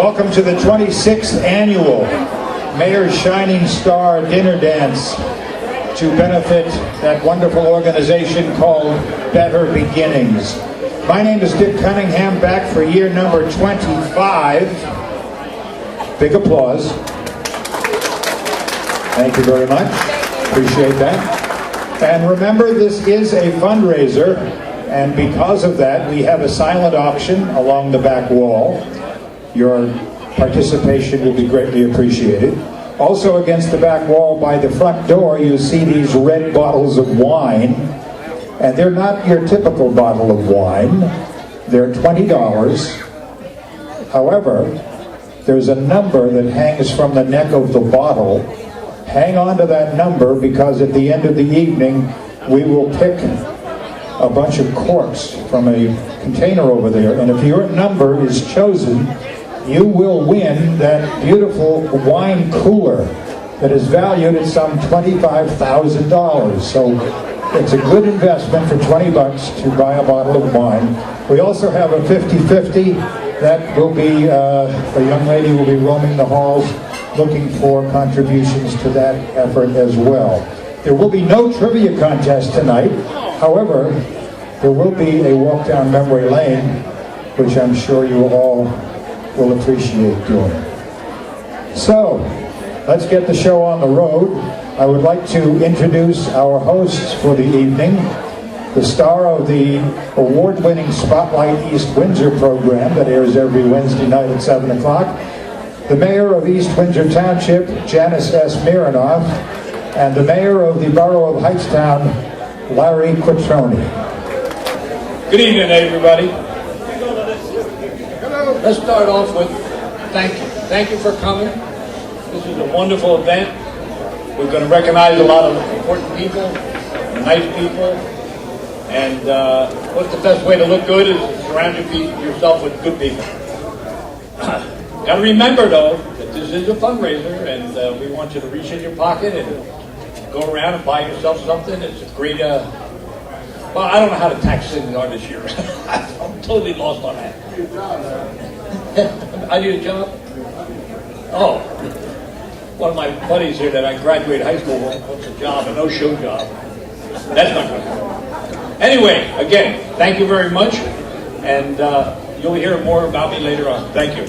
Welcome to the 26th annual Mayor's Shining Star Dinner Dance to benefit that wonderful organization called Better Beginnings. My name is Dick Cunningham, back for year number 25. Big applause. Thank you very much. Appreciate that. And remember, this is a fundraiser, and because of that, we have a silent auction along the back wall. Your participation will be greatly appreciated. Also against the back wall by the front door, you see these red bottles of wine. And they're not your typical bottle of wine. They're $20. However, there's a number that hangs from the neck of the bottle. Hang on to that number, because at the end of the evening, we will pick a bunch of corks from a container over there. And if your number is chosen, you will win that beautiful wine cooler that is valued at some $25,000. So it's a good investment for 20 bucks to buy a bottle of wine. We also have a 50-50 that will be, a young lady will be roaming the halls looking for contributions to that effort as well. There will be no trivia contest tonight. However, there will be a walk down memory lane, which I'm sure you all will appreciate doing. So, let's get the show on the road. I would like to introduce our hosts for the evening. The star of the award-winning Spotlight East Windsor program that airs every Wednesday night at 7 o'clock. The mayor of East Windsor Township, Janice S. Mironov, and the mayor of the Borough of Hightstown, Larry Quattrone. Good evening, everybody. Let's start off with thank you. Thank you for coming. This is a wonderful event. We're going to recognize a lot of important people, nice people, and what's the best way to look good is to surround yourself with good people. Got to remember, though, that this is a fundraiser, and we want you to reach in your pocket and go around and buy yourself something. It's a great, well, I don't know how the tax things are this year. I'm totally lost on that. I need a job? Oh, one of my buddies here that I graduated high school wants a job, a no-show job. That's not good. Anyway, again, thank you very much, and you'll hear more about me later on. Thank you.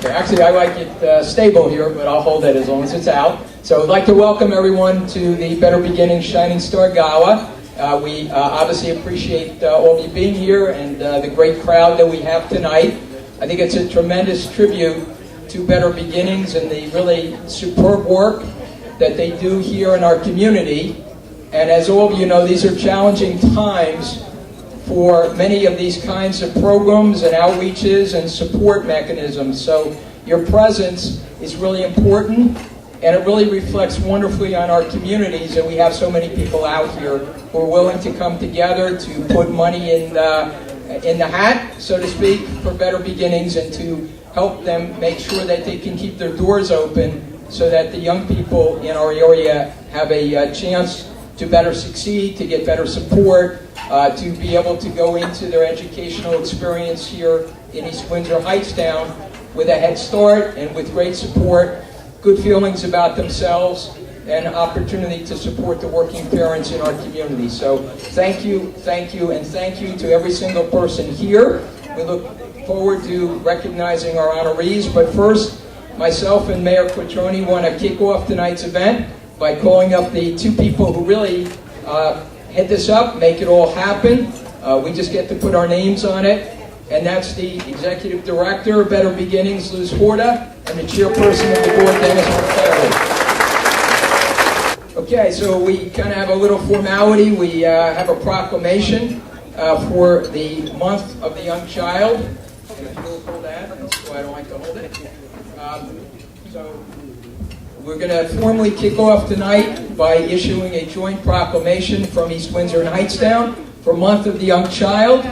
Actually, I like it stable here, but I'll hold it as long as it's out. So I'd like to welcome everyone to the Better Beginnings Shining Star Gala. We obviously appreciate all of you being here and the great crowd that we have tonight. I think it's a tremendous tribute to Better Beginnings and the really superb work that they do here in our community. And as all of you know, these are challenging times for many of these kinds of programs and outreaches and support mechanisms. So your presence is really important, and it really reflects wonderfully on our communities, and we have so many people out here who are willing to come together to put money in the hat, so to speak, for Better Beginnings, and to help them make sure that they can keep their doors open so that the young people in our area have a chance to better succeed, to get better support, to be able to go into their educational experience here in East Windsor Hightstown with a head start and with great support, good feelings about themselves, and opportunity to support the working parents in our community. So thank you, and thank you to every single person here. We look forward to recognizing our honorees, but first, myself and Mayor Quattrone want to kick off tonight's event by calling up the two people who really head this up, make it all happen. We just get to put our names on it. And that's the Executive Director of Better Beginnings, Liz Horta, and the Chairperson of the Board, Dennis McFarland. Okay, so we kind of have a little formality. We have a proclamation for the month of the young child. And if you'll hold that, so I don't like to hold it. So we're going to formally kick off tonight by issuing a joint proclamation from East Windsor and Hightstown for Month of the Young Child,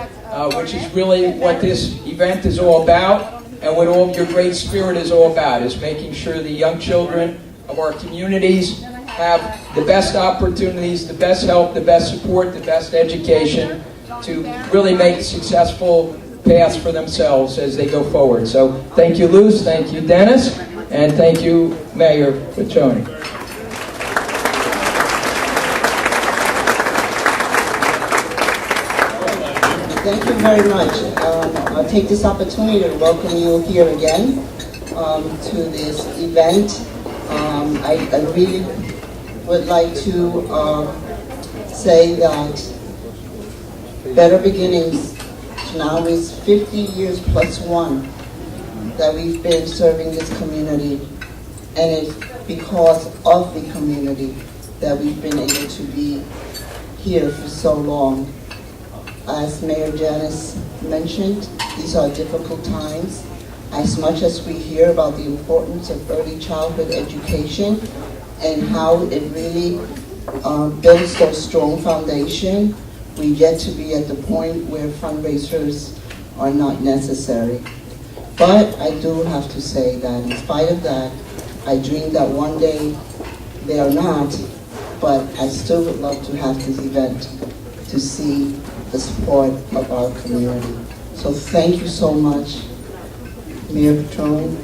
which is really what this event is all about, and what all of your great spirit is all about, is making sure the young children of our communities have the best opportunities, the best help, the best support, the best education to really make successful paths for themselves as they go forward. So thank you, Luz, thank you, Dennis, and thank you, Mayor Quattrone. Thank you very much. I'll take this opportunity to welcome you here again to this event. I really would like to say that Better Beginnings now is 50 years plus one that we've been serving this community, and it's because of the community that we've been able to be here for so long. As Mayor Janice mentioned, these are difficult times. As much as we hear about the importance of early childhood education and how it really builds those strong foundation, we get to be at the point where fundraisers are not necessary. But I do have to say that in spite of that, I dream that one day they are not, but I still would love to have this event to see the support of our community. So thank you so much, Mayor Quattrone,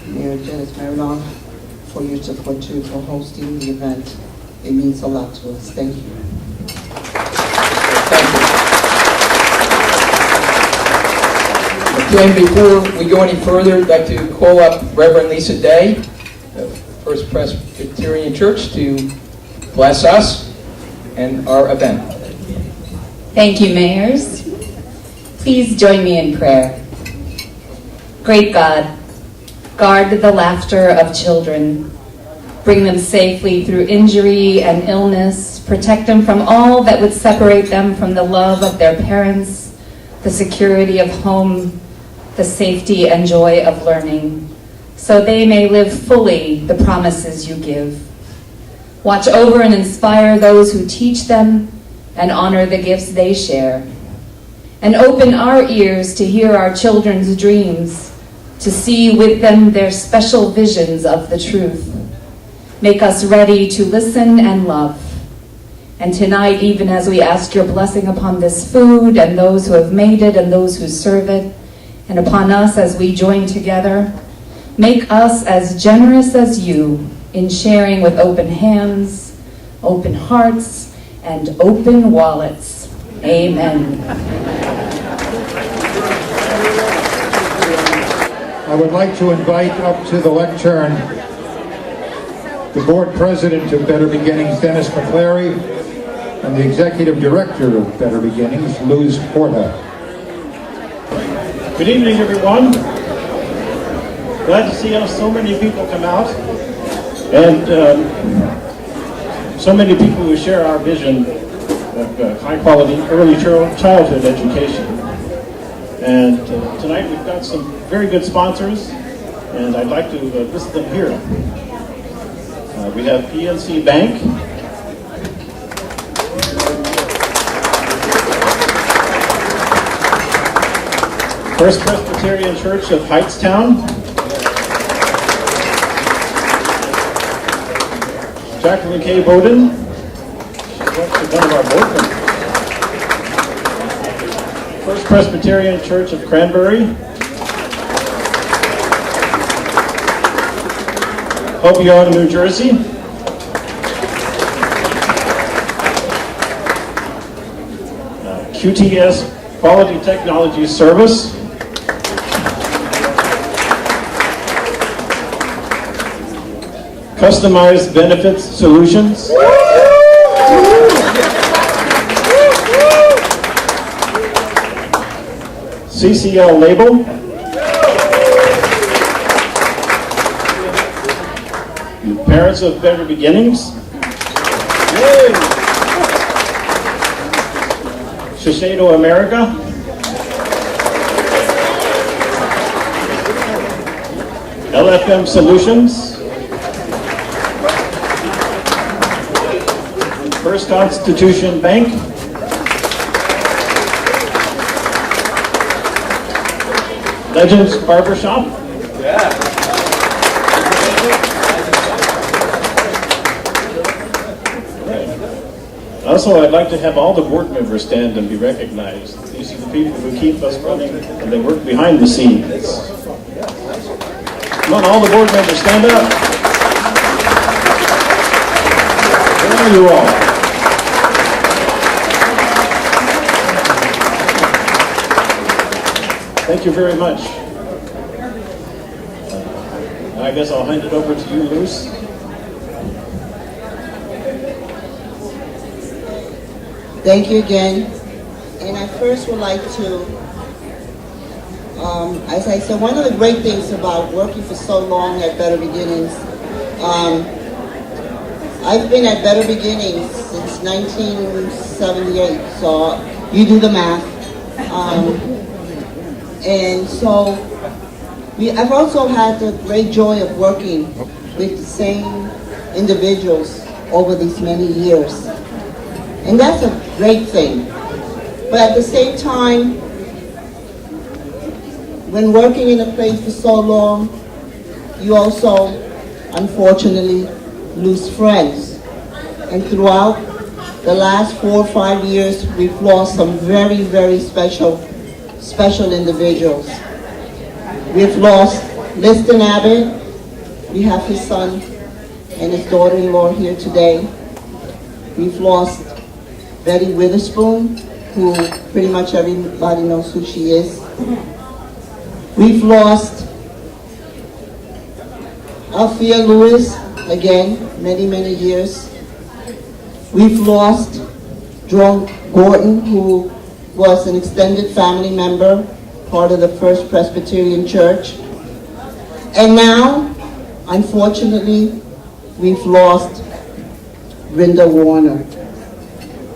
Mayor Janice Mironov, for your support too, for hosting the event. It means a lot to us. Thank you. Okay, before we go any further, I'd like to call up Reverend Lisa Day, the First Presbyterian Church, to bless us and our event. Thank you, mayors. Please join me in prayer. Great God, guard the laughter of children. Bring them safely through injury and illness. Protect them from all that would separate them from the love of their parents, the security of home, the safety and joy of learning, so they may live fully the promises you give. Watch over and inspire those who teach them and honor the gifts they share. And open our ears to hear our children's dreams, to see with them their special visions of the truth. Make us ready to listen and love. And tonight, even as we ask your blessing upon this food and those who have made it and those who serve it, and upon us as we join together, make us as generous as you in sharing with open hands, open hearts, and open wallets. Amen. I would like to invite up to the lectern the board president of Better Beginnings, Dennis McClary, and the executive director of Better Beginnings, Luz Porta. Good evening, everyone. Glad to see how so many people come out, and so many people who share our vision of high-quality early childhood education. And tonight we've got some very good sponsors, and I'd like to list them here. We have PNC Bank, First Presbyterian Church of Hightstown, Jacqueline K. Bowden, she's one of our board members. First Presbyterian Church of Cranberry, Hoboken, New Jersey, QTS Quality Technology Service, Customized Benefits Solutions, CCL Label, Parents of Better Beginnings, Shiseido America, LFM Solutions, First Constitution Bank, Legends Barbershop, Also, I'd like to have all the board members stand and be recognized. These are the people who keep us running, and they work behind the scenes. Come on, all the board members, stand up. Where are you all? Thank you very much. I guess I'll hand it over to you, Luce. Thank you again. And I first would like to, as I said, one of the great things about working for so long at Better Beginnings, I've been at Better Beginnings since 1978, so you do the math. And so I've also had the great joy of working with the same individuals over these many years. And that's a great thing. But at the same time, when working in a place for so long, you also, unfortunately, lose friends. And throughout the last 4 or 5 years, we've lost some very, very special individuals. We've lost Liston Abbott. We have his son and his daughter-in-law here today. We've lost Betty Witherspoon, who pretty much everybody knows who she is. We've lost Althea Lewis, again, many, many years. We've lost John Gordon, who was an extended family member, part of the First Presbyterian Church. And now, unfortunately, we've lost Brenda Warner.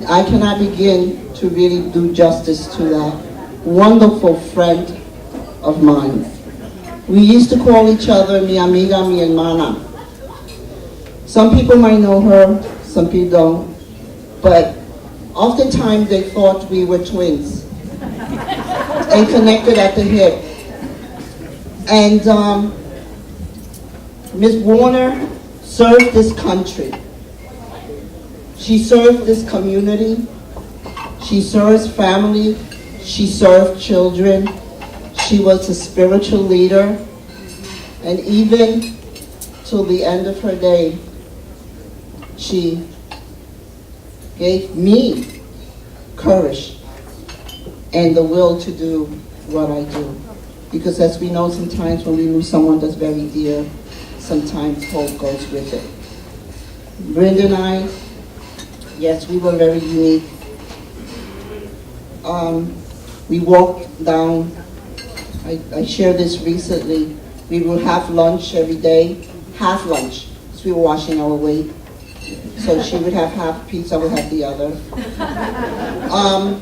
I cannot begin to really do justice to that wonderful friend of mine. We used to call each other mi amiga, mi hermana. Some people might know her, some people don't, but oftentimes they thought we were twins and connected at the hip. And Ms. Warner served this country. She served this community. She served family. She served children. She was a spiritual leader. And even till the end of her day, she gave me courage and the will to do what I do. Because as we know, sometimes when we lose someone that's very dear, sometimes hope goes with it. Brenda and I, yes, we were very unique. We walked down, I shared this recently, we would have lunch every day, half lunch, because we were watching our weight. So she would have half a piece, I would have the other.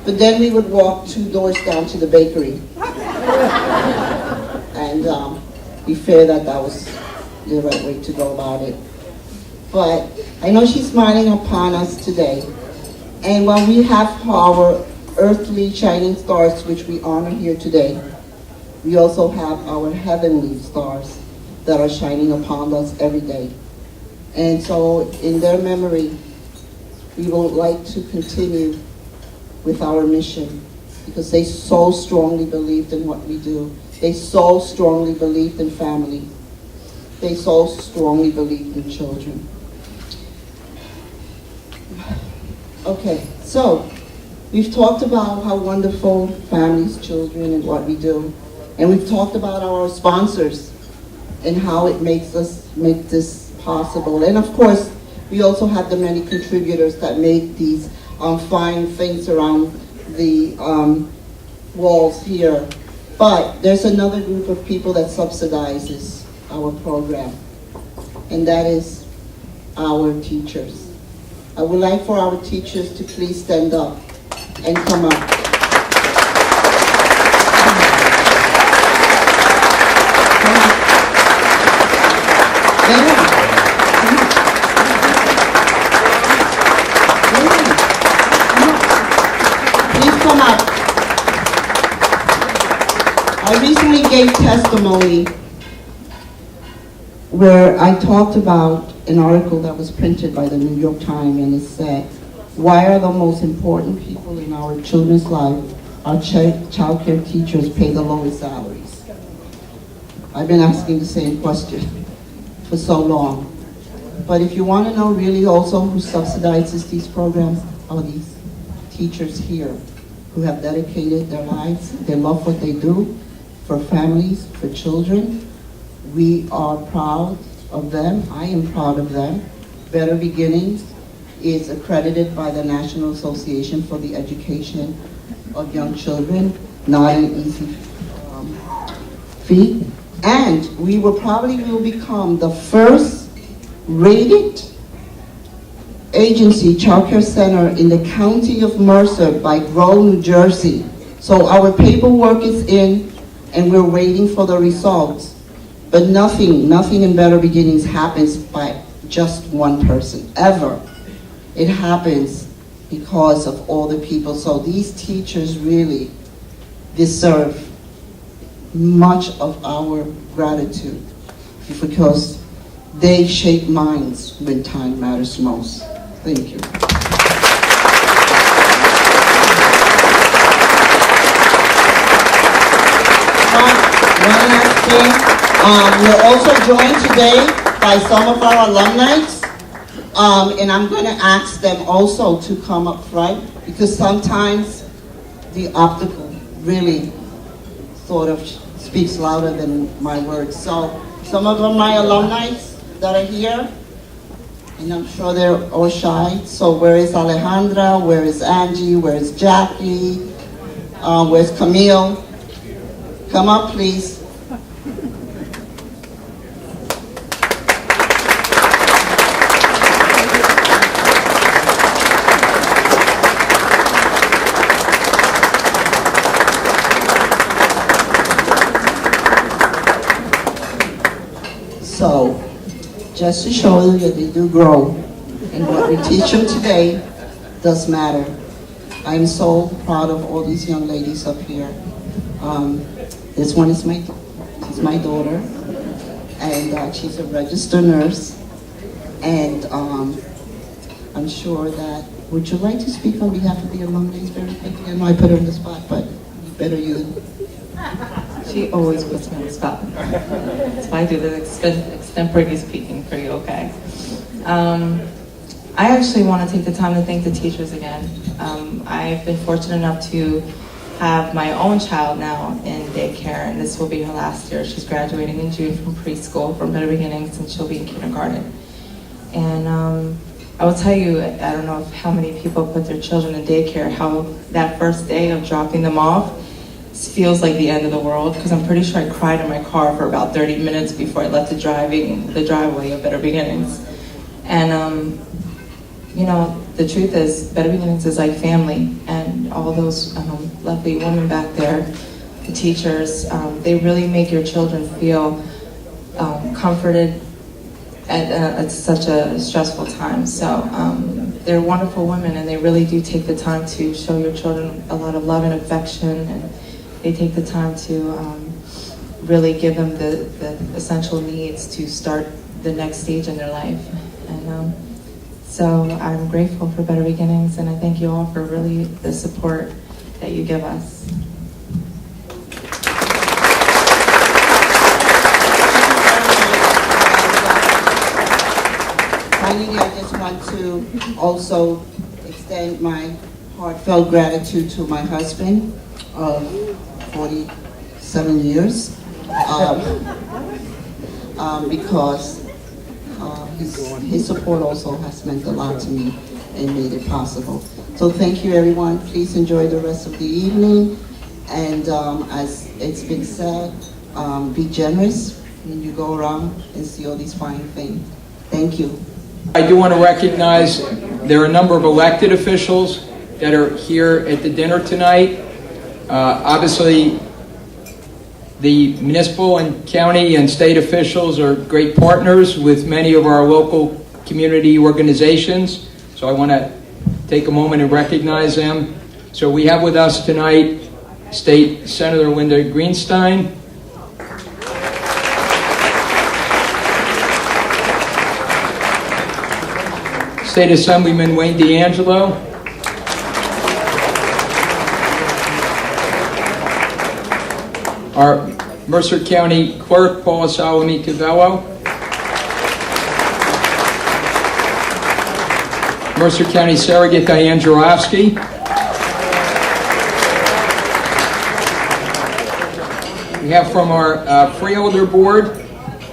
But then we would walk 2 doors down to the bakery. And we feared that was the right way to go about it. But I know she's smiling upon us today. And while we have our earthly shining stars, which we honor here today, we also have our heavenly stars that are shining upon us every day. And so in their memory, we would like to continue with our mission because they so strongly believed in what we do. They so strongly believed in family. They so strongly believed in children. Okay, so we've talked about how wonderful families, children, and what we do. And we've talked about our sponsors and how it makes us make this possible. And of course, we also have the many contributors that make these fine things around the walls here. But there's another group of people that subsidizes our program, and that is our teachers. I would like for our teachers to please stand up and come up. I recently gave testimony where I talked about an article that was printed by the New York Times, and it said, Why are the most important people in our children's life, our child care teachers, pay the lowest salaries? I've been asking the same question for so long. But if you want to know really also who subsidizes these programs, are these teachers here who have dedicated their lives, they love what they do for families, for children. We are proud of them. I am proud of them. Better Beginnings is accredited by the National Association for the Education of Young Children. Not an easy feat. And we will become the first rated agency childcare center in the county of Mercer by Grow, New Jersey. So our paperwork is in and we're waiting for the results. But nothing in Better Beginnings happens by just one person, ever. It happens because of all the people. So these teachers really deserve much of our gratitude because they shape minds when time matters most. Thank you. One last thing. We're also joined today by some of our alumni, and I'm going to ask them also to come up front because sometimes the optical really sort of speaks louder than my words. So some of my alumni that are here, and I'm sure they're all shy. So where is Alejandra? Where is Angie? Where is Jackie? Where's Camille? Come up, please. So, just to show you that they do grow, and what we teach them today does matter. I'm so proud of all these young ladies up here. This one is she's my daughter, and she's a registered nurse. And I'm sure that, would you like to speak on behalf of the alumni very quickly? I know I put her on the spot, but better you. She always puts me on the spot. So I do the extemporary speaking for you, okay? I actually want to take the time to thank the teachers again. I've been fortunate enough to have my own child now in daycare, and this will be her last year. She's graduating in June from preschool, from Better Beginnings, and she'll be in kindergarten. And I will tell you, I don't know how many people put their children in daycare, how that first day of dropping them off feels like the end of the world, because I'm pretty sure I cried in my car for about 30 minutes before I left the driveway of Better Beginnings. And you know, the truth is, Better Beginnings is like family, and all those lovely women back there, the teachers, they really make your children feel comforted at such a stressful time. So they're wonderful women, and they really do take the time to show your children a lot of love and affection, and they take the time to really give them the essential needs to start the next stage in their life. And so I'm grateful for Better Beginnings, and I thank you all for really the support that you give us. Finally, I just want to also extend my heartfelt gratitude to my husband of 47 years because his support also has meant a lot to me and made it possible. So thank you, everyone. Please enjoy the rest of the evening. And as it's been said, be generous when you go around and see all these fine things. Thank you. I do want to recognize there are a number of elected officials that are here at the dinner tonight. Obviously, the municipal and county and state officials are great partners with many of our local community organizations. So I want to take a moment and recognize them. So we have with us tonight State Senator Linda Greenstein, State Assemblyman Wayne D'Angelo, our Mercer County Clerk Paula Salome Cavello, Mercer County Surrogate Diane Jarofsky, we have from our Freeholder Board,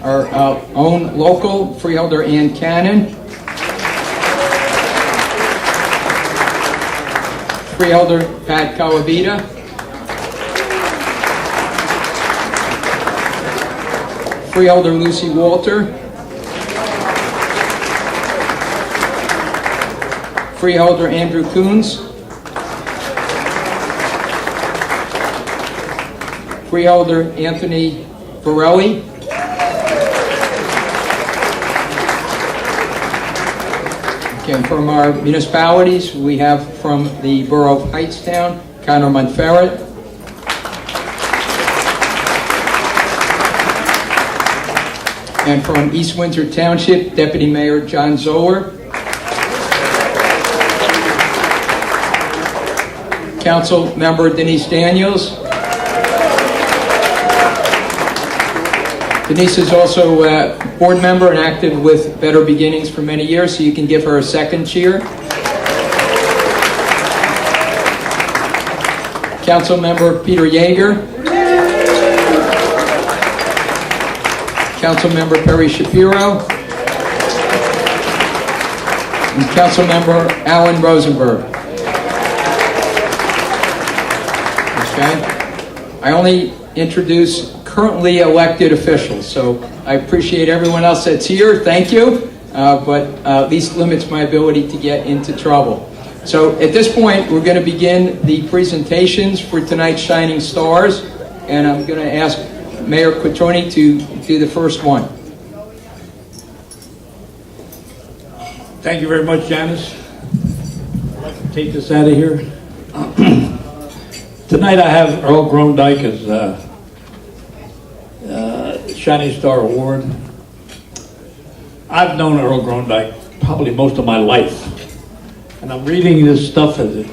our own local Freeholder Ann Cannon, Freeholder Pat Calavita, Freeholder Lucy Walter, Freeholder Andrew Coons, Freeholder Anthony Borelli, okay, from our municipalities, we have from the Borough of Hightstown, Connor Monferret, and from East Windsor Township, Deputy Mayor John Zoller, Council Member Denise Daniels. Denise is also a board member and active with Better Beginnings for many years, so you can give her a second cheer. Council Member Peter Yeager. Council Member Perry Shapiro. And Council Member Alan Rosenberg. Okay. I only introduce currently elected officials, so I appreciate everyone else that's here. Thank you, but at least limits my ability to get into trouble. So at this point, we're going to begin the presentations for tonight's Shining Stars, and I'm going to ask Mayor Quattrone to do the first one. Thank you very much, Janice. I'd like to take this out of here. Tonight I have Earl Grondike as Shining Star Award. I've known Earl Grondike probably most of my life. And I'm reading this stuff as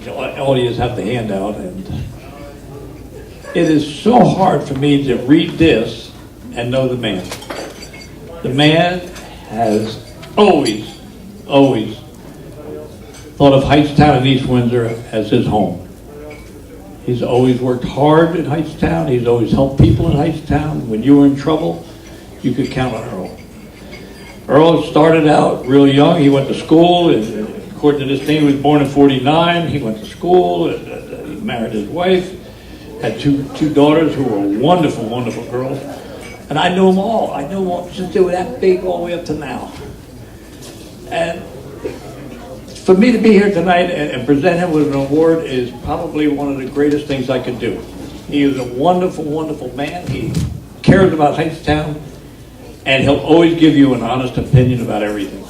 all you have to hand out, and it is so hard for me to read this and know the man. The man has always thought of Hightstown and East Windsor as his home. He's always worked hard in Hightstown. He's always helped people in Hightstown. When you were in trouble, you could count on Earl. Earl started out real young. He went to school. According to this thing, he was born in '49. He went to school. He married his wife. Had two daughters who were wonderful, wonderful girls. And I knew them all. I knew them all since they were that big all the way up to now. And for me to be here tonight and present him with an award is probably one of the greatest things I could do. He is a wonderful, wonderful man. He cares about Hightstown, and he'll always give you an honest opinion about everything.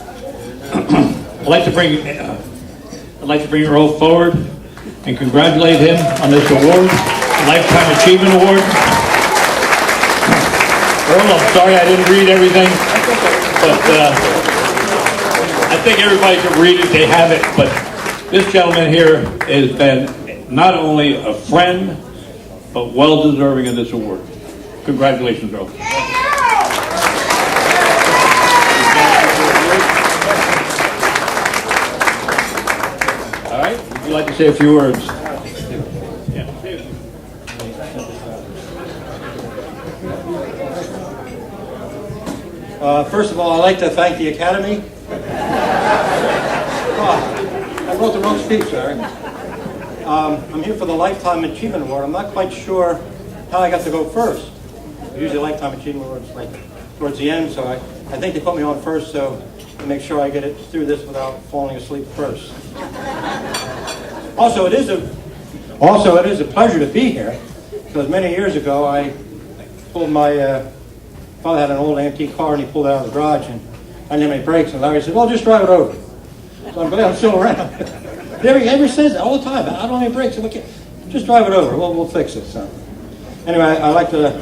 I'd like to bring Earl forward and congratulate him on this award, Lifetime Achievement Award. Earl, I'm sorry I didn't read everything, but I think everybody can read it, they have it, but this gentleman here has been not only a friend, but well deserving of this award. Congratulations, Earl. All right, would you like to say a few words? Yeah. First of all, I'd like to thank the Academy. I wrote the wrong speech, sorry. I'm here for the Lifetime Achievement Award. I'm not quite sure how I got to go first. Usually Lifetime Achievement Awards like towards the end, so I think they put me on first so to make sure I get it through this without falling asleep first. Also, it is a pleasure to be here, because many years ago I pulled my father had an old antique car and he pulled it out of the garage and I didn't have any brakes, and Larry said, well, just drive it over. So I'm glad I'm still around. He ever says that all the time. I don't have any brakes. I'm like, just drive it over. We'll fix it. So anyway, I'd like to,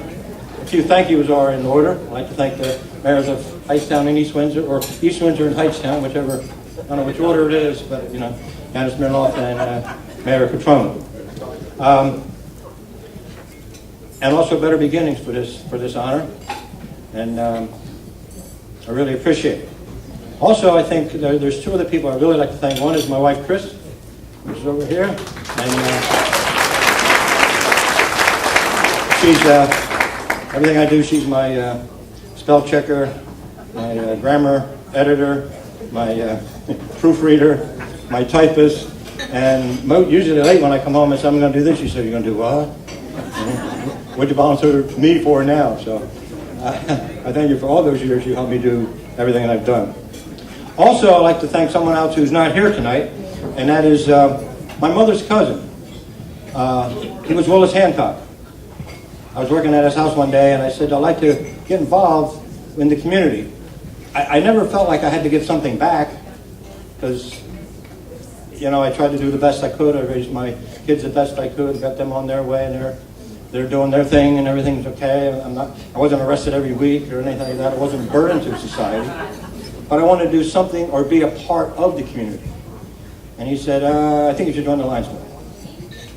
a few thank yous are in order. I'd like to thank the mayors of Hightstown and East Windsor, or East Windsor and Hightstown, whichever I don't know which order it is, but you know, Janice, Mironov, and Mayor Quattrone. And also Better Beginnings for this honor, and I really appreciate it. Also, I think there's two other people I'd really like to thank. One is my wife, Chris, which is over here, and she's everything I do. She's my spell checker, my grammar editor, my proofreader, my typist, and usually late when I come home and say I'm going to do this, she said, "You're going to do what? What'd you volunteer me for now?" So I thank you for all those years you helped me do everything that I've done. Also, I'd like to thank someone else who's not here tonight, and that is my mother's cousin. He was Willis Hancock. I was working at his house one day, and I said, I'd like to get involved in the community. I never felt like I had to give something back, because, you know, I tried to do the best I could. I raised my kids the best I could, got them on their way, and they're doing their thing, and everything's okay. I wasn't arrested every week or anything like that. I wasn't a burden to society. But I wanted to do something or be a part of the community. And he said, I think you should join the Lions Club.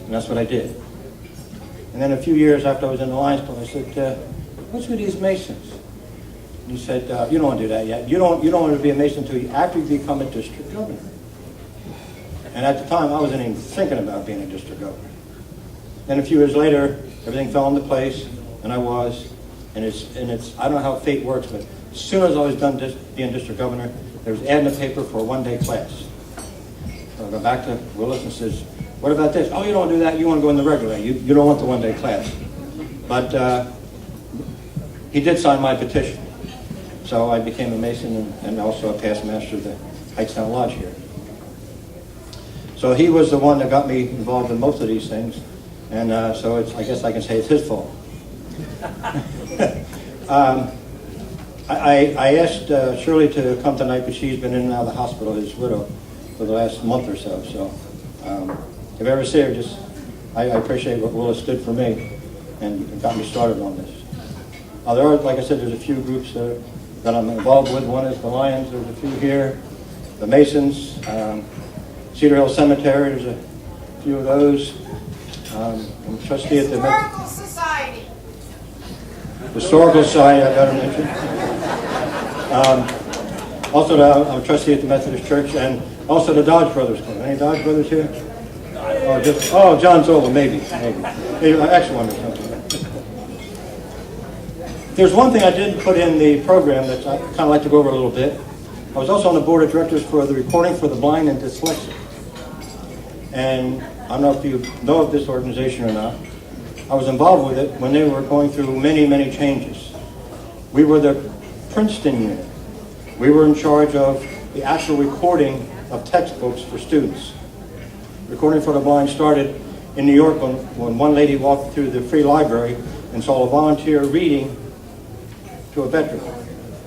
And that's what I did. And then a few years after I was in the Lions Club, I said, what's with these Masons? And he said, you don't want to do that yet. You don't want to be a Mason until after you become a district governor. And at the time, I wasn't even thinking about being a district governor. Then a few years later, everything fell into place, and I was. And it's I don't know how fate works, but as soon as I was done being district governor, there was an ad in the paper for a one-day class. So I go back to Willis and says, what about this? Oh, you don't want to do that. You want to go in the regular way. You don't want the one-day class. But he did sign my petition. So I became a Mason and also a past master of the Hightstown Lodge here. So he was the one that got me involved in most of these things. And so I guess I can say it's his fault. I asked Shirley to come tonight, but she's been in and out of the hospital, his widow, for the last month or so. So if I ever see her, I appreciate what Willis did for me and got me started on this. There are, like I said, there's a few groups that I'm involved with. One is the Lions, there's a few here, the Masons, Cedar Hill Cemetery, there's a few of those. I'm a trustee at the Historical Society. Historical Society, I better mention. Also, I'm a trustee at the Methodist Church, and also the Dodge Brothers Club. Any Dodge Brothers here? John's over, maybe. Actually, one or something. There's one thing I didn't put in the program that I kind of like to go over a little bit. I was also on the board of directors for the Recording for the Blind and Dyslexic. And I don't know if you know of this organization or not. I was involved with it when they were going through many, many changes. We were the Princeton unit. We were in charge of the actual recording of textbooks for students. Recording for the Blind started in New York when one lady walked through the free library and saw a volunteer reading to a veteran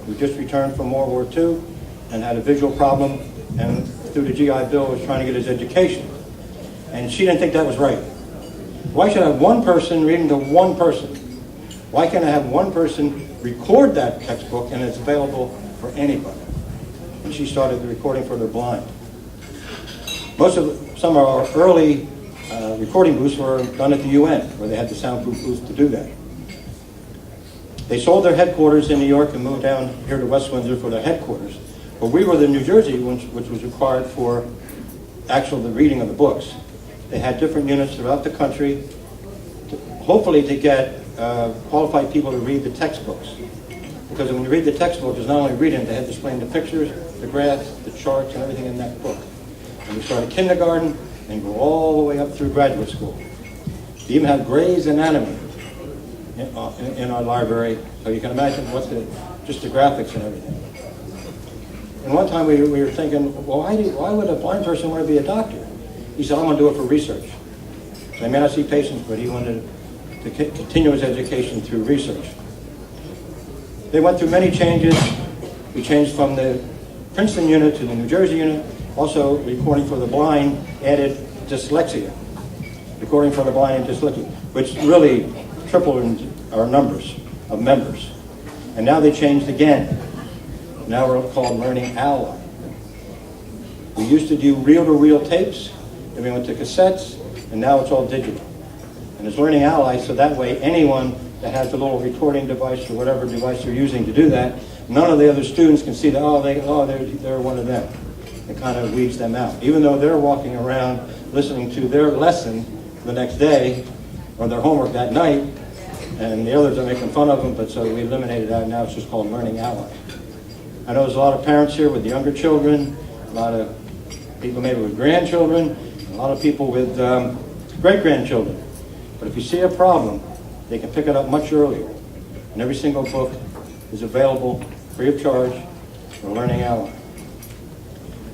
who just returned from World War II and had a visual problem, and through the GI Bill was trying to get his education. And she didn't think that was right. Why should I have one person reading to one person? Why can't I have one person record that textbook and it's available for anybody? And she started the Recording for the Blind. Some of our early recording booths were done at the UN, where they had the soundproof booth to do that. They sold their headquarters in New York and moved down here to West Windsor for their headquarters. But we were the New Jersey, which was required for the reading of the books. They had different units throughout the country, hopefully to get qualified people to read the textbooks. Because when you read the textbook, it's not only reading, they had displaying the pictures, the graphs, the charts, and everything in that book. And we started kindergarten and go all the way up through graduate school. They even have Gray's Anatomy in our library, so you can imagine just the graphics and everything. And one time we were thinking, well, why would a blind person want to be a doctor? He said, I want to do it for research. So I may not see patients, but he wanted to continue his education through research. They went through many changes. We changed from the Princeton unit to the New Jersey unit. Also, Recording for the Blind added dyslexia. Recording for the Blind and Dyslexia, which really tripled our numbers of members. And now they changed again. Now we're called Learning Ally. We used to do reel-to-reel tapes, then we went to cassettes, and now it's all digital. And it's Learning Ally, so that way anyone that has a little recording device or whatever device they're using to do that, none of the other students can see that, they're one of them. It kind of weeds them out. Even though they're walking around listening to their lesson the next day, or their homework that night, and the others are making fun of them, but so we eliminated that, and now it's just called Learning Ally. I know there's a lot of parents here with younger children, a lot of people maybe with grandchildren, a lot of people with great-grandchildren. But if you see a problem, they can pick it up much earlier. And every single book is available free of charge for Learning Ally.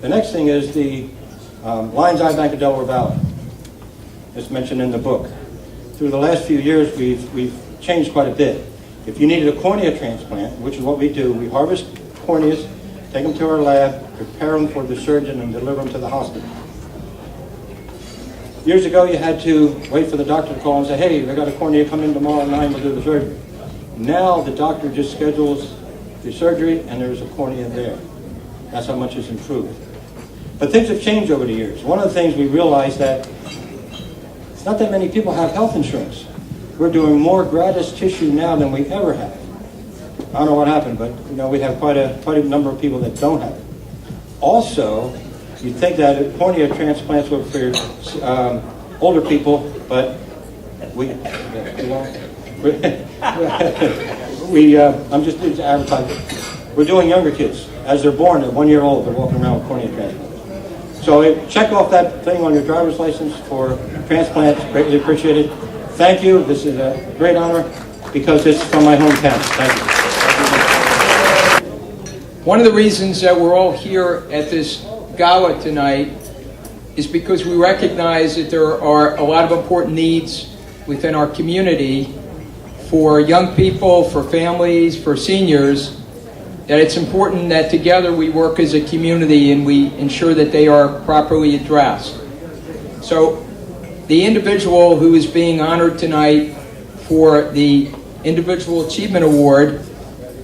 The next thing is the Lions Eye Bank of Delaware Valley. It's mentioned in the book. Through the last few years, we've changed quite a bit. If you needed a cornea transplant, which is what we do, we harvest corneas, take them to our lab, prepare them for the surgeon, and deliver them to the hospital. Years ago, you had to wait for the doctor to call and say, hey, I got a cornea, come in tomorrow at 9, we'll do the surgery. Now the doctor just schedules the surgery and there's a cornea there. That's how much it's improved. But things have changed over the years. One of the things we realized that it's not that many people have health insurance. We're doing more gratis tissue now than we ever have. I don't know what happened, but we have quite a number of people that don't have it. Also, you'd think that cornea transplants were for older people, but I'm just advertising. We're doing younger kids. As they're born, at 1 year old, they're walking around with cornea transplants. So check off that thing on your driver's license for transplants. Greatly appreciated. Thank you. This is a great honor because it's from my hometown. Thank you. One of the reasons that we're all here at this gala tonight is because we recognize that there are a lot of important needs within our community for young people, for families, for seniors, that it's important that together we work as a community and we ensure that they are properly addressed. So the individual who is being honored tonight for the Individual Achievement Award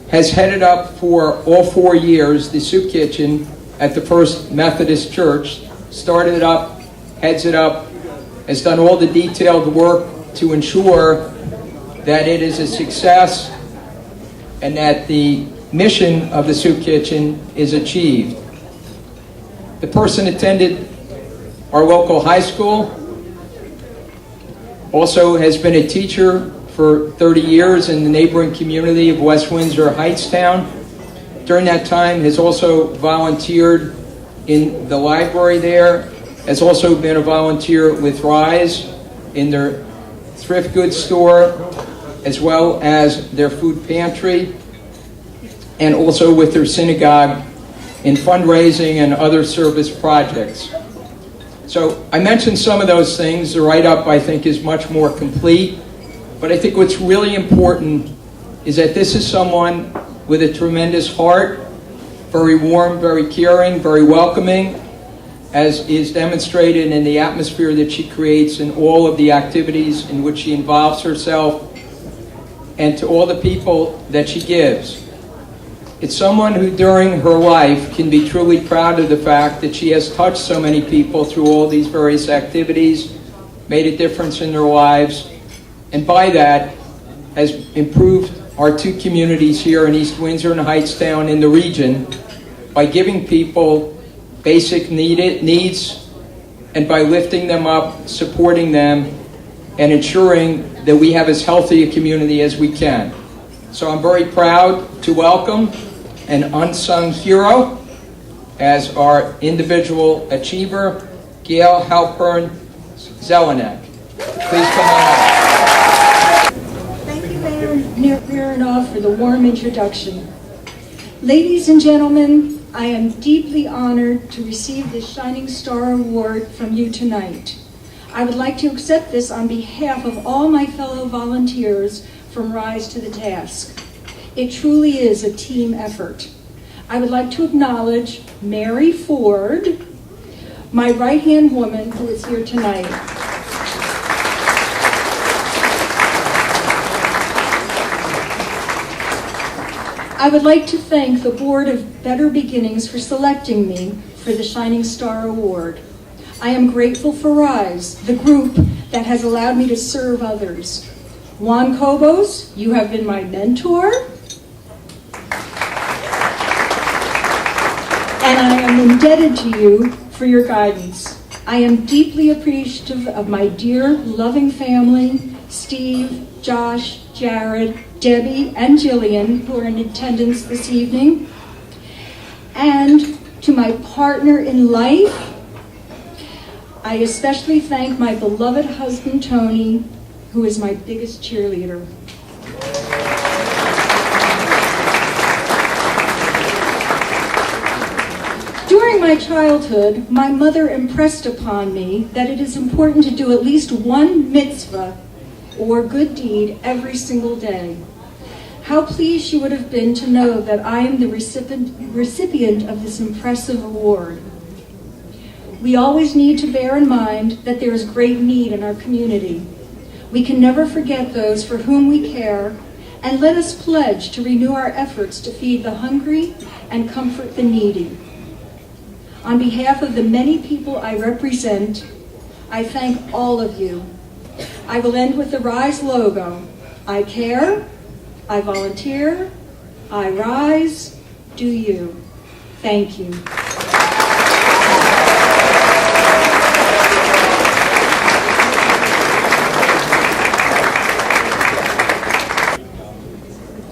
has headed up for all 4 years the soup kitchen at the First Methodist Church, started it up, heads it up, has done all the detailed work to ensure that it is a success and that the mission of the soup kitchen is achieved. The person attended our local high school, also has been a teacher for 30 years in the neighboring community of West Windsor, Hightstown. During that time has also volunteered in the library there, has also been a volunteer with Rise in their thrift goods store, as well as their food pantry, and also with their synagogue in fundraising and other service projects. So I mentioned some of those things. The write-up, I think, is much more complete. But I think what's really important is that this is someone with a tremendous heart, very warm, very caring, very welcoming, as is demonstrated in the atmosphere that she creates in all of the activities in which she involves herself, and to all the people that she gives. It's someone who during her life can be truly proud of the fact that she has touched so many people through all these various activities, made a difference in their lives, and by that has improved our two communities here in East Windsor and Hightstown in the region by giving people basic needs and by lifting them up, supporting them, and ensuring that we have as healthy a community as we can. So I'm very proud to welcome an unsung hero as our individual achiever, Gail Halpern Zelenak. Please come on up. Thank you, Mayor Mironov, for the warm introduction. Ladies and gentlemen, I am deeply honored to receive this Shining Star Award from you tonight. I would like to accept this on behalf of all my fellow volunteers from Rise to the Task. It truly is a team effort. I would like to acknowledge Mary Ford, my right-hand woman who is here tonight. I would like to thank the Board of Better Beginnings for selecting me for the Shining Star Award. I am grateful for RISE, the group that has allowed me to serve others. Juan Cobos, you have been my mentor. And I am indebted to you for your guidance. I am deeply appreciative of my dear, loving family, Steve, Josh, Jared, Debbie, and Jillian, who are in attendance this evening. And to my partner in life, I especially thank my beloved husband, Tony, who is my biggest cheerleader. During my childhood, my mother impressed upon me that it is important to do at least one mitzvah or good deed every single day. How pleased she would have been to know that I am the recipient of this impressive award. We always need to bear in mind that there is great need in our community. We can never forget those for whom we care, and let us pledge to renew our efforts to feed the hungry and comfort the needy. On behalf of the many people I represent, I thank all of you. I will end with the RISE logo. I care, I volunteer, I rise, do you. Thank you.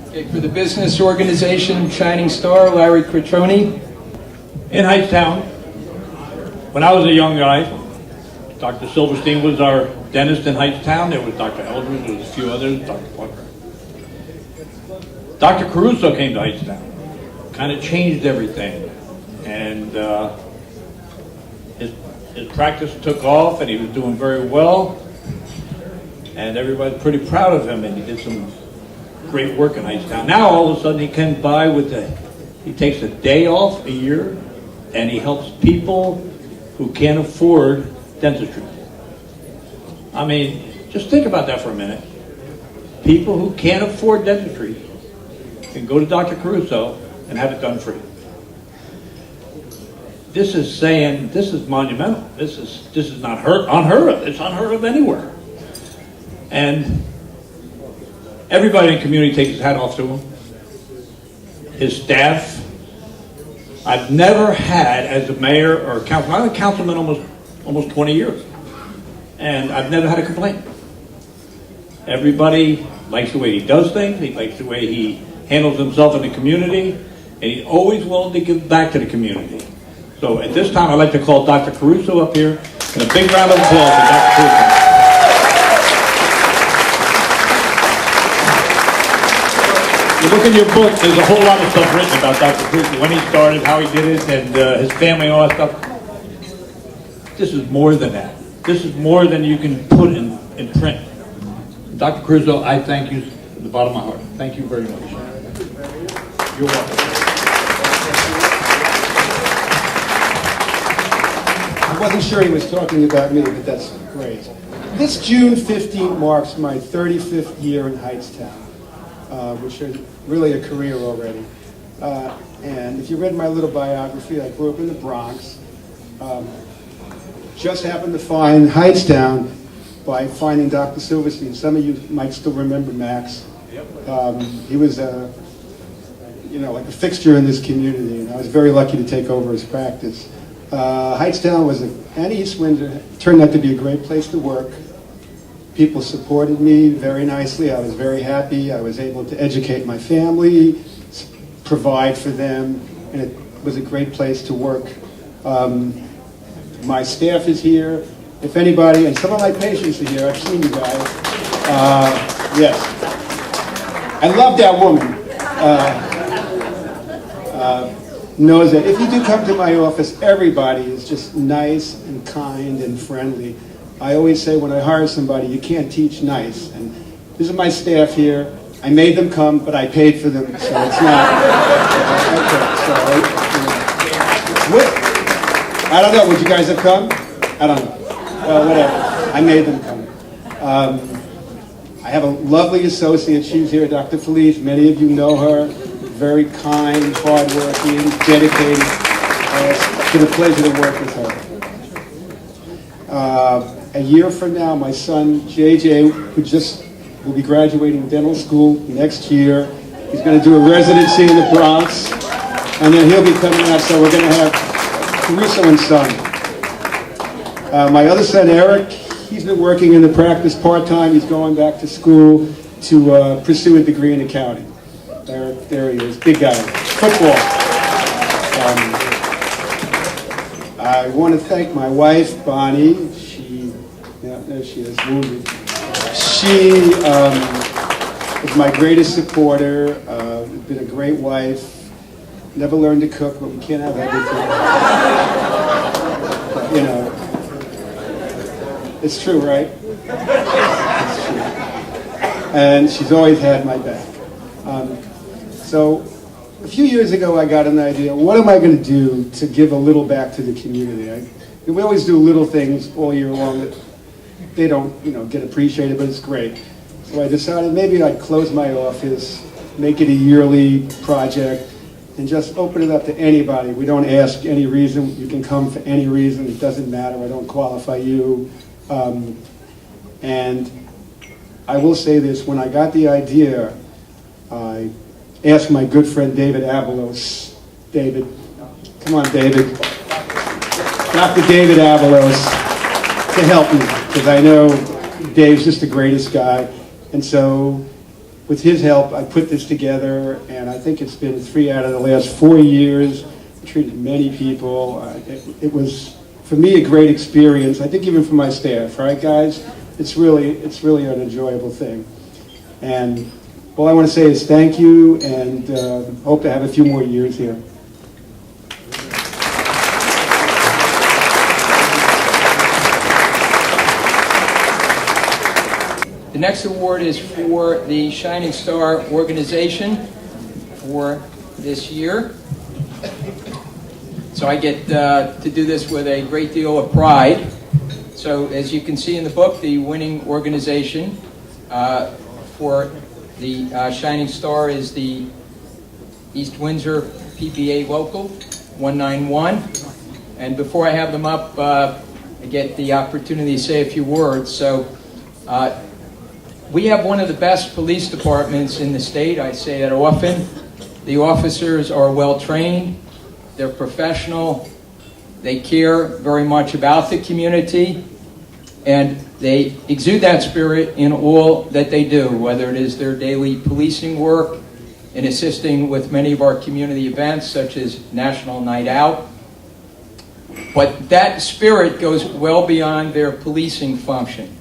Okay, for the business organization Shining Star, Larry Quattrone. In Hightstown, when I was a young guy, Dr. Silverstein was our dentist in Hightstown. There was Dr. Eldridge, there was a few others, Dr. Quattrone. Dr. Caruso came to Hightstown, kind of changed everything, and his practice took off, and he was doing very well, and everybody's pretty proud of him, and he did some great work in Hightstown. Now all of a sudden he comes by he takes a day off a year, and he helps people who can't afford dentistry. I mean, just think about that for a minute. People who can't afford dentistry can go to Dr. Caruso and have it done free. This is monumental. This is not unheard of. It's unheard of anywhere. And everybody in the community takes his hat off to him. His staff. I've never had, as a mayor or a councilman, I'm a councilman almost 20 years, and I've never had a complaint. Everybody likes the way he does things, he likes the way he handles himself in the community, and he's always willing to give back to the community. So at this time, I'd like to call Dr. Caruso up here, and a big round of applause for Dr. Caruso. You look in your book, there's a whole lot of stuff written about Dr. Caruso, when he started, how he did it, and his family and all that stuff. This is more than that. This is more than you can put in print. Dr. Caruso, I thank you from the bottom of my heart. Thank you very much. You're welcome. I wasn't sure he was talking about me, but that's great. This June 15th marks my 35th year in Hightstown, which is really a career already. And if you read my little biography, I grew up in the Bronx. Just happened to find Hightstown by finding Dr. Silverstein. Some of you might still remember Max. He was like a fixture in this community, and I was very lucky to take over his practice. Hightstown and East Windsor turned out to be a great place to work. People supported me very nicely. I was very happy. I was able to educate my family, provide for them, and it was a great place to work. My staff is here. If anybody, and some of my patients are here, I've seen you guys. Yes. I love that woman. Knows that if you do come to my office, everybody is just nice and kind and friendly. I always say when I hire somebody, you can't teach nice. And this is my staff here. I made them come, but I paid for them, so it's not. I don't know. Would you guys have come? I don't know. Well, whatever. I made them come. I have a lovely associate. She's here, Dr. Felice. Many of you know her. very kind, hardworking, dedicated. It's been a pleasure to work with her. A year from now, my son, JJ, who will be graduating dental school next year. He's going to do a residency in the Bronx, and then he'll be coming out, so we're going to have Caruso and son. My other son, Eric, he's been working in the practice part-time. He's going back to school to pursue a degree in accounting. There he is, big guy, football. I want to thank my wife, Bonnie. There she is, wounded. She is my greatest supporter, been a great wife, never learned to cook, but we can't have everything. But, you know, it's true, right? It's true. And she's always had my back. So a few years ago, I got an idea. What am I going to do to give a little back to the community? We always do little things all year long that they don't, get appreciated, but it's great. So I decided maybe I'd close my office, make it a yearly project, and just open it up to anybody. We don't ask any reason. You can come for any reason. It doesn't matter. I don't qualify you. And I will say this, when I got the idea, I asked my good friend David Avalos. David, come on, David. Dr. David Avalos to help me, because I know Dave's just the greatest guy. And so with his help, I put this together, and I think it's been 3 out of the last 4 years. I treated many people. It was, for me, a great experience. I think even for my staff, right, guys? It's really an enjoyable thing. And all I want to say is thank you, and hope to have a few more years here. The next award is for the Shining Star organization for this year. So I get to do this with a great deal of pride. So as you can see in the book, the winning organization for the Shining Star is the East Windsor PBA Local 191. And before I have them up, I get the opportunity to say a few words. So we have one of the best police departments in the state. I say that often. The officers are well trained, they're professional, they care very much about the community, and they exude that spirit in all that they do, whether it is their daily policing work, in assisting with many of our community events such as National Night Out. But that spirit goes well beyond their policing function.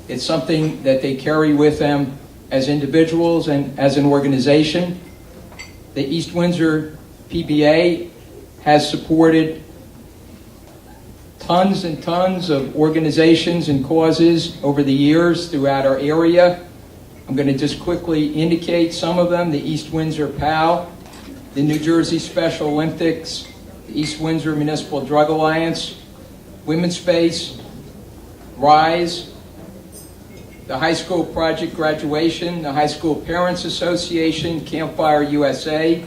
It's something that they carry with them as individuals and as an organization. The East Windsor PBA has supported tons and tons of organizations and causes over the years throughout our area. I'm going to just quickly indicate some of them. The East Windsor PAL, the New Jersey Special Olympics, the East Windsor Municipal Drug Alliance, Women's Space, RISE, the High School Project Graduation, the High School Parents Association, Campfire USA,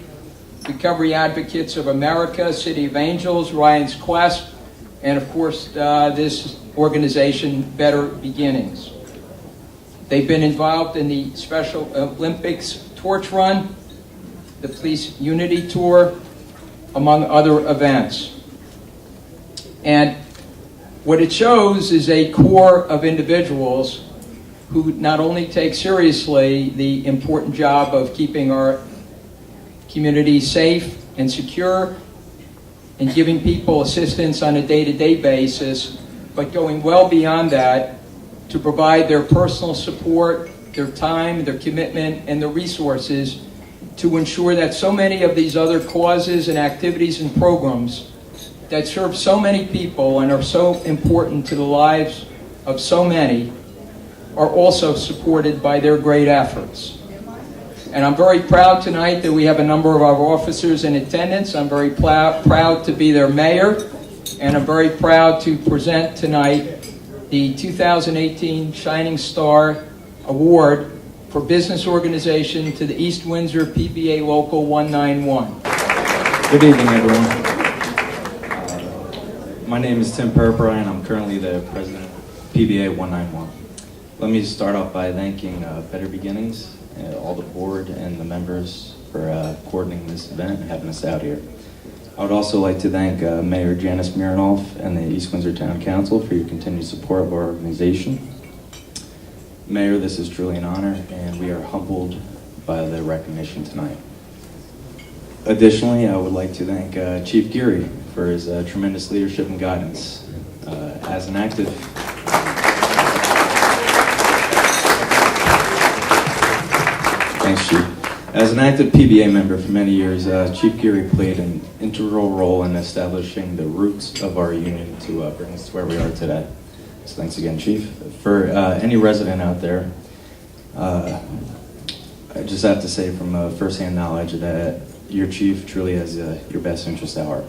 Recovery Advocates of America, City of Angels, Ryan's Quest, and of course this organization, Better Beginnings. They've been involved in the Special Olympics Torch Run, the Police Unity Tour, among other events. And what it shows is a core of individuals who not only take seriously the important job of keeping our community safe and secure and giving people assistance on a day-to-day basis, but going well beyond that to provide their personal support, their time, their commitment, and the resources to ensure that so many of these other causes and activities and programs that serve so many people and are so important to the lives of so many are also supported by their great efforts. And I'm very proud tonight that we have a number of our officers in attendance. I'm very proud to be their mayor, and I'm very proud to present tonight the 2018 Shining Star Award for Business Organization to the East Windsor PBA Local 191. Good evening, everyone. My name is Tim Perper, and I'm currently the president of PBA 191. Let me start off by thanking Better Beginnings, all the board and the members for coordinating this event and having us out here. I would also like to thank Mayor Janice Mironov and the East Windsor Town Council for your continued support of our organization. Mayor, this is truly an honor, and we are humbled by the recognition tonight. Additionally, I would like to thank Chief Geary for his tremendous leadership and guidance. As an active Thanks, Chief. As an active PBA member for many years, Chief Geary played an integral role in establishing the roots of our union to bring us to where we are today. So thanks again, Chief. For any resident out there, I just have to say from firsthand knowledge that your chief truly has your best interest at heart.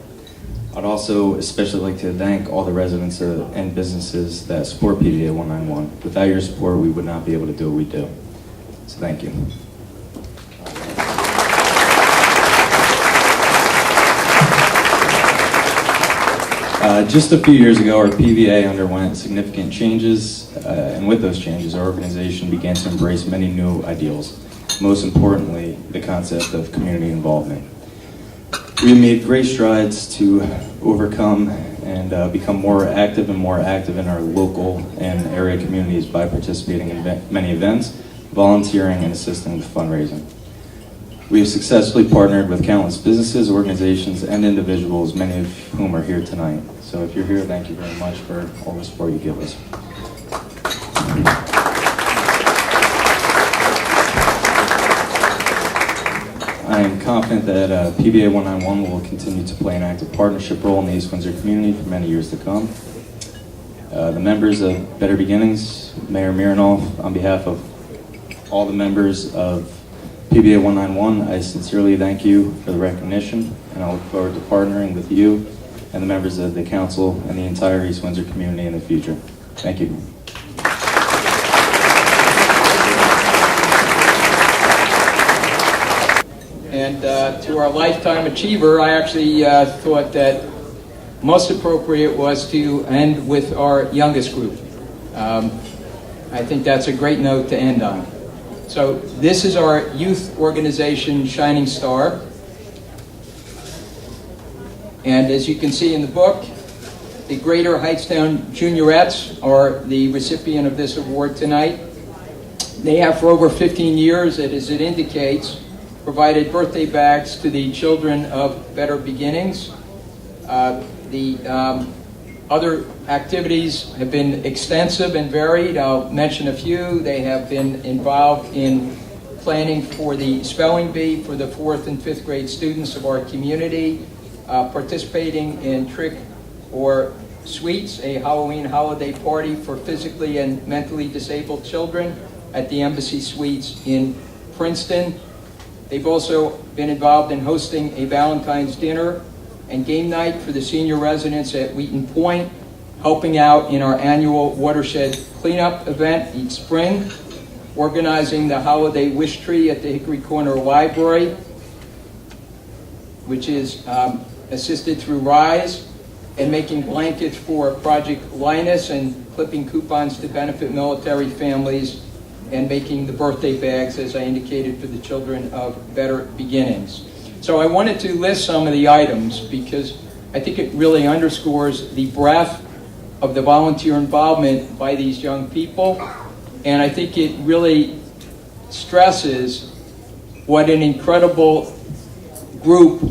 I'd also especially like to thank all the residents and businesses that support PBA 191. Without your support, we would not be able to do what we do. So thank you. Just a few years ago, our PBA underwent significant changes, and with those changes, our organization began to embrace many new ideals. Most importantly, the concept of community involvement. We made great strides to overcome and become more active in our local and area communities by participating in many events, volunteering, and assisting with fundraising. We have successfully partnered with countless businesses, organizations, and individuals, many of whom are here tonight. So if you're here, thank you very much for all the support you give us. I am confident that PBA 191 will continue to play an active partnership role in the East Windsor community for many years to come. The members of Better Beginnings, Mayor Mironov, on behalf of all the members of PBA 191, I sincerely thank you for the recognition, and I look forward to partnering with you and the members of the council and the entire East Windsor community in the future. Thank you. And to our lifetime achiever, I actually thought that most appropriate was to end with our youngest group. I think that's a great note to end on. So this is our youth organization, Shining Star. And as you can see in the book, the Greater Hightstown Juniorettes are the recipient of this award tonight. They have for over 15 years, as it indicates, provided birthday bags to the children of Better Beginnings. Other activities have been extensive and varied. I'll mention a few. They have been involved in planning for the spelling bee for the 4th and 5th grade students of our community, participating in Trick or Sweets, a Halloween holiday party for physically and mentally disabled children at the Embassy Suites in Princeton. They've also been involved in hosting a Valentine's dinner and game night for the senior residents at Wheaton Point, helping out in our annual watershed cleanup event each spring, organizing the holiday wish tree at the Hickory Corner Library, which is assisted through RISE, and making blankets for Project Linus and clipping coupons to benefit military families, and making the birthday bags, as I indicated, for the children of Better Beginnings. So I wanted to list some of the items because I think it really underscores the breadth of the volunteer involvement by these young people, and I think it really stresses what an incredible group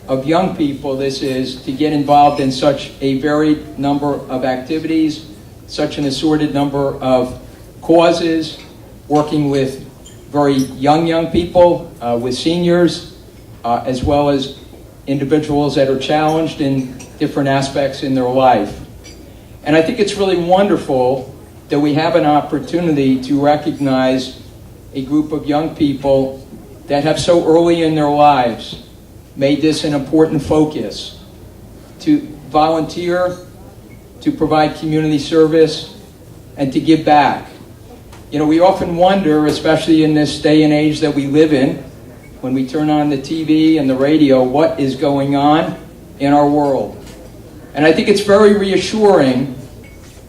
of young people this is to get involved in such a varied number of activities, such an assorted number of causes, working with very young people, with seniors, as well as individuals that are challenged in different aspects in their life. And I think it's really wonderful that we have an opportunity to recognize a group of young people that have so early in their lives made this an important focus to volunteer, to provide community service, and to give back. You know, we often wonder, especially in this day and age that we live in, when we turn on the TV and the radio, what is going on in our world. And I think it's very reassuring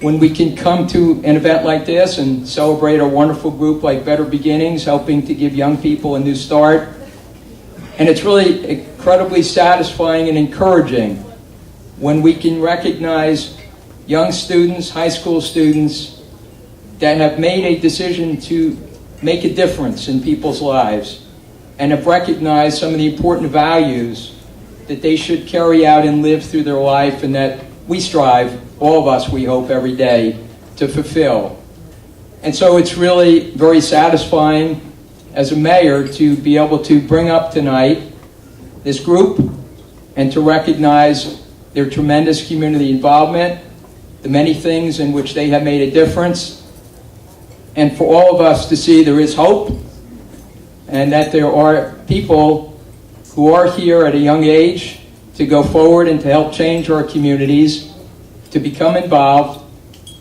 when we can come to an event like this and celebrate a wonderful group like Better Beginnings, helping to give young people a new start. And it's really incredibly satisfying and encouraging when we can recognize young students, high school students, that have made a decision to make a difference in people's lives and have recognized some of the important values that they should carry out and live through their life, and that we strive, all of us, we hope, every day to fulfill. And so it's really very satisfying as a mayor to be able to bring up tonight this group and to recognize their tremendous community involvement, the many things in which they have made a difference, and for all of us to see there is hope and that there are people who are here at a young age to go forward and to help change our communities, to become involved,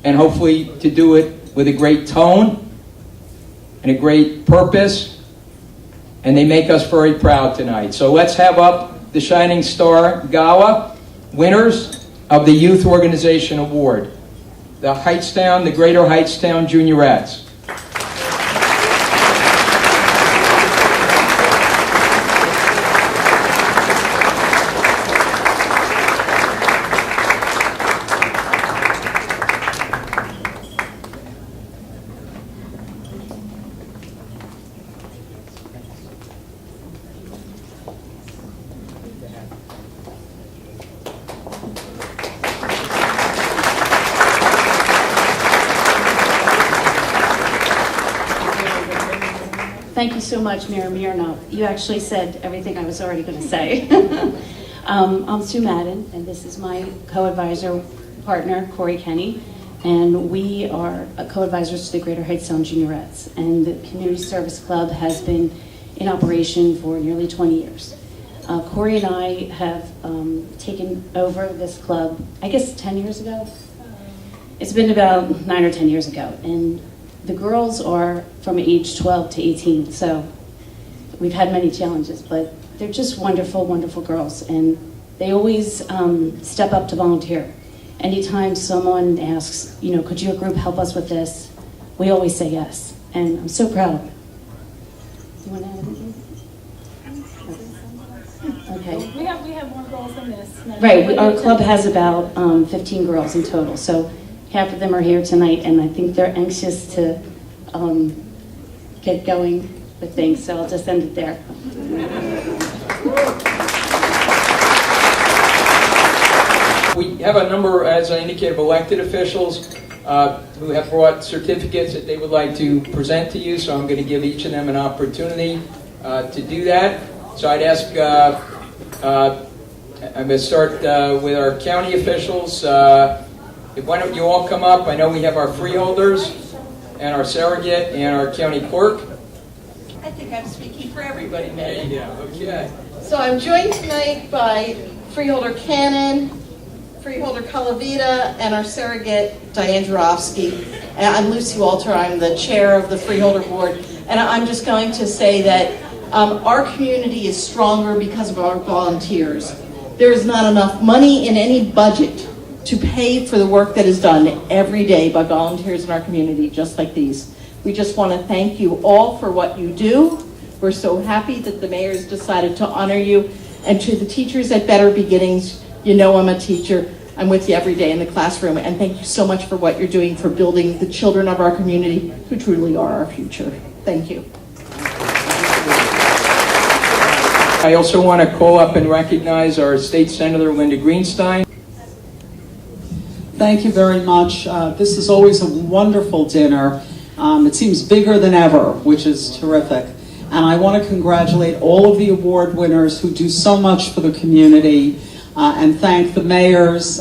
and hopefully to do it with a great tone and a great purpose, and they make us very proud tonight. So let's have up the Shining Star Gala winners of the Youth Organization Award, the Hightstown, the Greater Hightstown Juniorettes. Thank you so much, Mayor Mironov. You actually said everything I was already going to say. I'm Sue Madden, and this is my co-advisor partner, Corey Kenny, and we are co-advisors to the Greater Hightstown Juniorettes. And the Community Service Club has been in operation for nearly 20 years. Corey and I have taken over this club, I guess 10 years ago? It's been about 9 or 10 years ago. And the girls are from age 12 to 18, so we've had many challenges, but they're just wonderful, wonderful girls, and they always step up to volunteer. Anytime someone asks, you know, could your group help us with this, we always say yes, and I'm so proud. You want to add anything? Okay. We have more girls than this. Right, our club has about 15 girls in total, so half of them are here tonight, and I think they're anxious to get going with things, so I'll just end it there. We have a number, as I indicated, of elected officials who have brought certificates that they would like to present to you, so I'm going to give each of them an opportunity to do that. So I'd ask, I'm going to start with our county officials. Why don't you all come up? I know we have our freeholders and our surrogate and our county clerk. I think I'm speaking for everybody, Mayor. Yeah, okay. So I'm joined tonight by freeholder Cannon, freeholder Calavita, and our surrogate Diane Jarofsky. And I'm Lucy Walter. I'm the chair of the freeholder board. And I'm just going to say that our community is stronger because of our volunteers. There is not enough money in any budget to pay for the work that is done every day by volunteers in our community, just like these. We just want to thank you all for what you do. We're so happy that the mayor's decided to honor you. And to the teachers at Better Beginnings, you know I'm a teacher. I'm with you every day in the classroom. And thank you so much for what you're doing for building the children of our community who truly are our future. Thank you. I also want to call up and recognize our State Senator Linda Greenstein. Thank you very much. This is always a wonderful dinner. It seems bigger than ever, which is terrific. And I want to congratulate all of the award winners who do so much for the community, and thank the mayors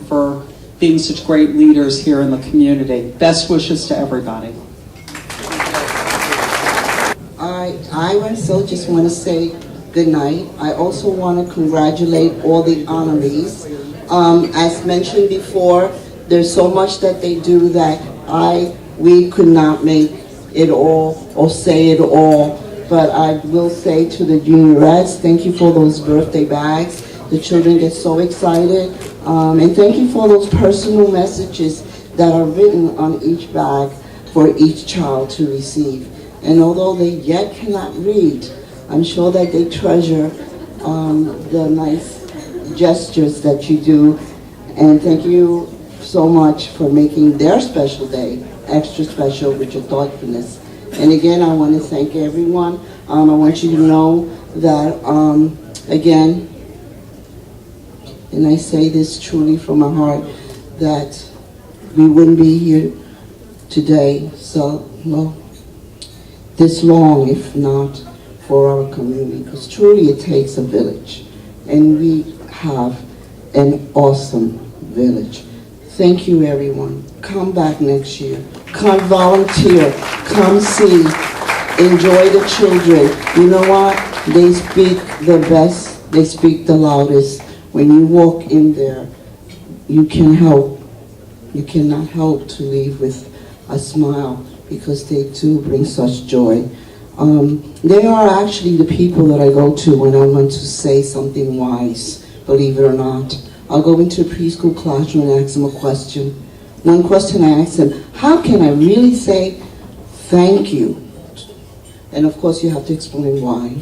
for being such great leaders here in the community. Best wishes to everybody. I also just want to say good night. I also want to congratulate all the honorees. As mentioned before, there's so much that they do that we could not make it all or say it all, but I will say to the juniorettes, thank you for those birthday bags. The children get so excited. And thank you for those personal messages that are written on each bag for each child to receive. And although they yet cannot read, I'm sure that they treasure the nice gestures that you do. And thank you so much for making their special day extra special with your thoughtfulness. And again, I want to thank everyone. I want you to know that, again, and I say this truly from my heart, that we wouldn't be here today this long if not for our community, because truly it takes a village, and we have an awesome village. Thank you, everyone. Come back next year. Come volunteer. Come see. Enjoy the children. You know what? They speak the best. They speak the loudest. When you walk in there, you cannot help to leave with a smile, because they do bring such joy. They are actually the people that I go to when I want to say something wise, believe it or not. I'll go into a preschool classroom and ask them a question. One question I ask them, how can I really say thank you? And of course you have to explain why.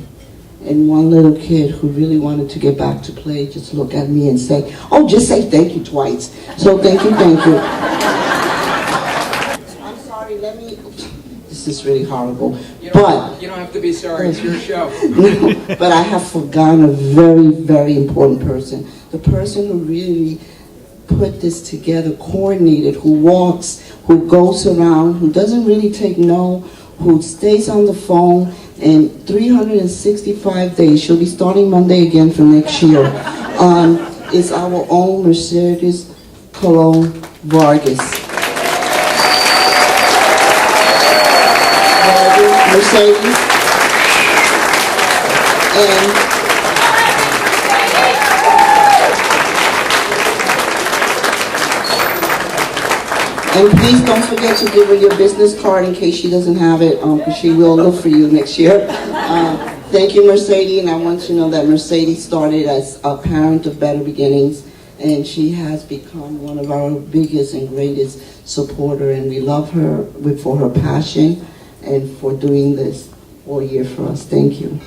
And one little kid who really wanted to get back to play just looked at me and say, oh, just say thank you twice. So thank you, thank you. I'm sorry, this is really horrible. You don't have to be sorry, it's your show. But I have forgotten a very, very important person. The person who really put this together, coordinated, who walks, who goes around, who doesn't really take no, who stays on the phone, and 365 days, she'll be starting Monday again for next year, is our own Mercedes Colon Vargas. Mercedes. And please don't forget to give her your business card in case she doesn't have it, because she will look for you next year. Thank you, Mercedes, and I want you to know that Mercedes started as a parent of Better Beginnings, and she has become one of our biggest and greatest supporter, and we love her for her passion and for doing this all year for us. Thank you.